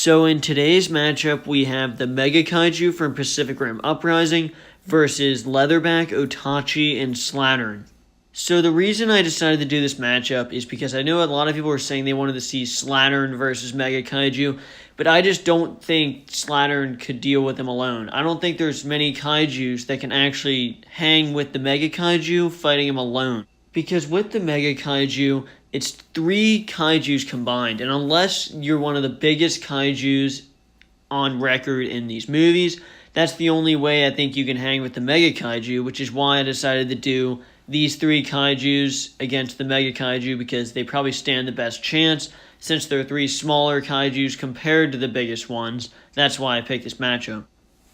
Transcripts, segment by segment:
So in today's matchup, we have the Mega Kaiju from Pacific Rim Uprising versus Leatherback, Otachi, and Slattern. So the reason I decided to do this matchup is because I know a lot of people are saying they wanted to see Slattern versus Mega Kaiju, but I just don't think Slattern could deal with them alone. I don't think there's many Kaijus that can actually hang with the Mega Kaiju fighting him alone. Because with the Mega Kaiju, it's 3 Kaijus combined, and unless you're one of the biggest Kaijus on record in these movies, that's the only way I think you can hang with the Mega Kaiju, which is why I decided to do these 3 Kaijus against the Mega Kaiju, because they probably stand the best chance, since they're 3 smaller Kaijus compared to the biggest ones. That's why I picked this matchup.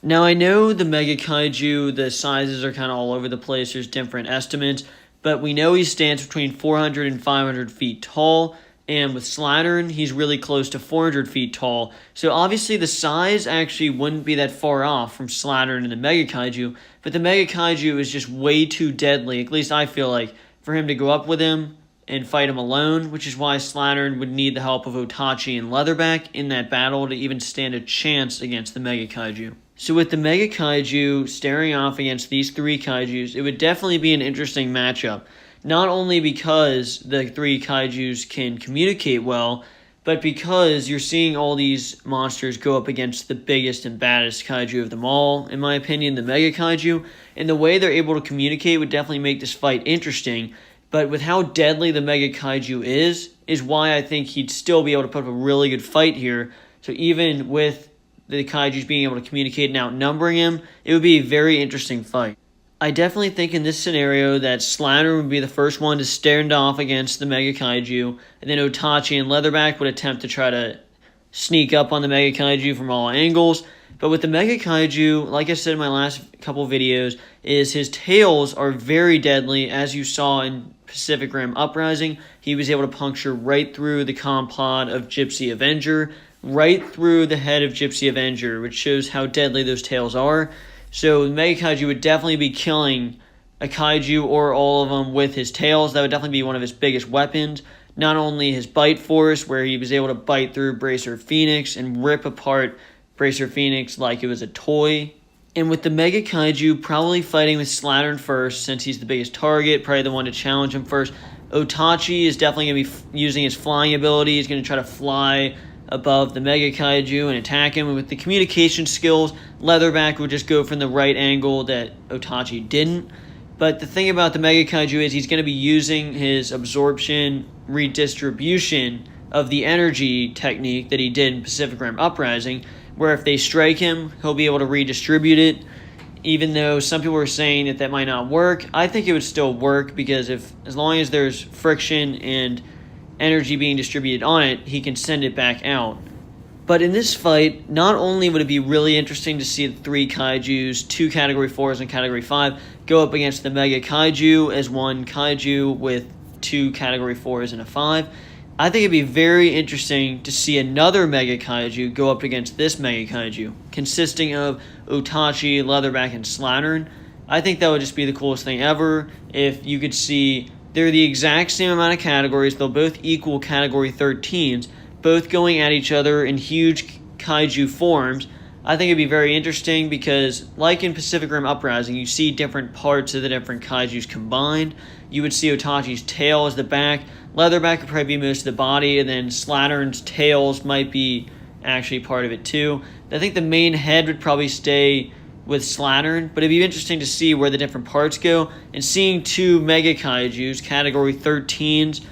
Now, I know the Mega Kaiju, the sizes are kind of all over the place, there's different estimates, but we know he stands between 400 and 500 feet tall, and with Slattern, he's really close to 400 feet tall. So obviously the size actually wouldn't be that far off from Slattern and the Mega Kaiju, but the Mega Kaiju is just way too deadly, at least I feel like, for him to go up with him and fight him alone, which is why Slattern would need the help of Otachi and Leatherback in that battle to even stand a chance against the Mega Kaiju. So with the Mega Kaiju staring off against these 3 Kaijus, it would definitely be an interesting matchup. Not only because the 3 Kaijus can communicate well, but because you're seeing all these monsters go up against the biggest and baddest Kaiju of them all, in my opinion, the Mega Kaiju, and the way they're able to communicate would definitely make this fight interesting. But with how deadly the Mega Kaiju is why I think he'd still be able to put up a really good fight here. So even with the Kaijus being able to communicate and outnumbering him, it would be a very interesting fight. I definitely think in this scenario that Slattern would be the first one to stand off against the Mega Kaiju, and then Otachi and Leatherback would attempt to try to sneak up on the Mega Kaiju from all angles. But with the Mega Kaiju, like I said in my last couple videos, is his tails are very deadly, as you saw in Pacific Rim Uprising. He was able to puncture right through the comm pod of Gypsy Avenger, right through the head of Gypsy Avenger, which shows how deadly those tails are. So the Mega Kaiju would definitely be killing a Kaiju or all of them with his tails. That would definitely be one of his biggest weapons. Not only his bite force, where he was able to bite through Bracer Phoenix and rip apart Bracer Phoenix like it was a toy. And with the Mega Kaiju probably fighting with Slattern first, since he's the biggest target, probably the one to challenge him first. Otachi is definitely going to be using his flying ability. He's going to try to fly above the Mega Kaiju and attack him. And with the communication skills, Leatherback would just go from the right angle that Otachi didn't. But the thing about the Mega Kaiju is he's going to be using his absorption redistribution of the energy technique that he did in Pacific Rim Uprising, where if they strike him, he'll be able to redistribute it. Even though some people are saying that might not work, I think it would still work, because as long as there's friction and energy being distributed on it, he can send it back out. But in this fight, not only would it be really interesting to see the 3 Kaijus, 2 Category 4s and Category 5, go up against the Mega Kaiju as one Kaiju with 2 Category 4s and a 5, I think it'd be very interesting to see another Mega Kaiju go up against this Mega Kaiju, consisting of Otachi, Leatherback, and Slattern. I think that would just be the coolest thing ever if you could see they're the exact same amount of categories. They'll both equal Category 13s, both going at each other in huge Kaiju forms. I think it'd be very interesting because, like in Pacific Rim Uprising, you see different parts of the different Kaijus combined. You would see Otachi's tail as the back. Leatherback would probably be most of the body, and then Slattern's tails might be actually part of it too. I think the main head would probably stay with Slattern, but it'd be interesting to see where the different parts go, and seeing 2 Mega Kaijus, Category 13s,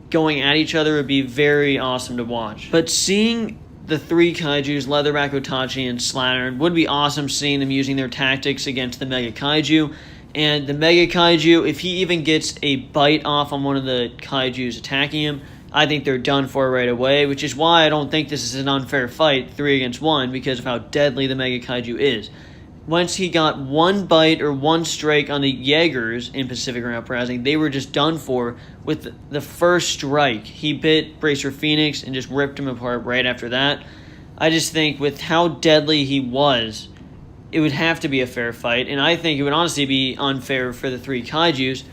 going at each other would be very awesome to watch. But seeing the 3 Kaijus, Leatherback, Otachi, and Slattern, would be awesome, seeing them using their tactics against the Mega Kaiju. And the Mega Kaiju, if he even gets a bite off on one of the Kaijus attacking him, I think they're done for right away, which is why I don't think this is an unfair fight, 3 against 1, because of how deadly the Mega Kaiju is. Once he got 1 bite or 1 strike on the Jaegers in Pacific Rim Uprising, they were just done for with the first strike. He bit Bracer Phoenix and just ripped him apart right after that. I just think with how deadly he was, it would have to be a fair fight, and I think it would honestly be unfair for the 3 Kaijus,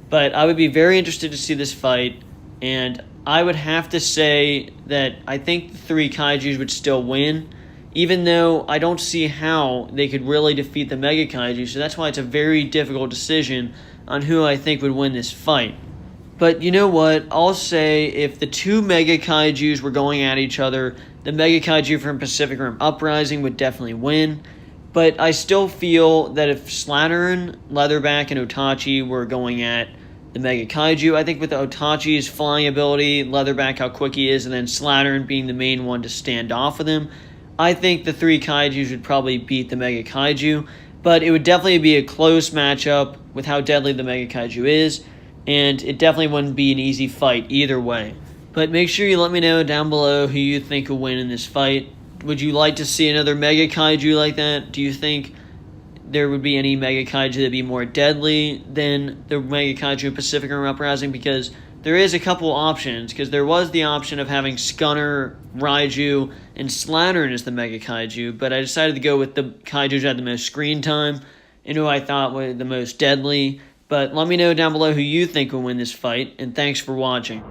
but I would be very interested to see this fight, and I would have to say that I think the three Kaijus would still win, even though I don't see how they could really defeat the Mega Kaiju, so that's why it's a very difficult decision on who I think would win this fight. But you know what? I'll say if the two Mega Kaijus were going at each other, the Mega Kaiju from Pacific Rim Uprising would definitely win. But I still feel that if Slattern, Leatherback, and Otachi were going at the Mega Kaiju, I think with the Otachi's flying ability, Leatherback how quick he is, and then Slattern being the main one to stand off with him, I think the three Kaijus would probably beat the Mega Kaiju. But it would definitely be a close matchup with how deadly the Mega Kaiju is, and it definitely wouldn't be an easy fight either way. But make sure you let me know down below who you think will win in this fight. Would you like to see another Mega Kaiju like that? Do you think there would be any Mega Kaiju that would be more deadly than the Mega Kaiju in Pacific Rim Uprising? Because there is a couple options, because there was the option of having Scunner, Raiju, and Slattern as the Mega Kaiju, but I decided to go with the Kaijus that had the most screen time and who I thought were the most deadly. But let me know down below who you think will win this fight, and thanks for watching.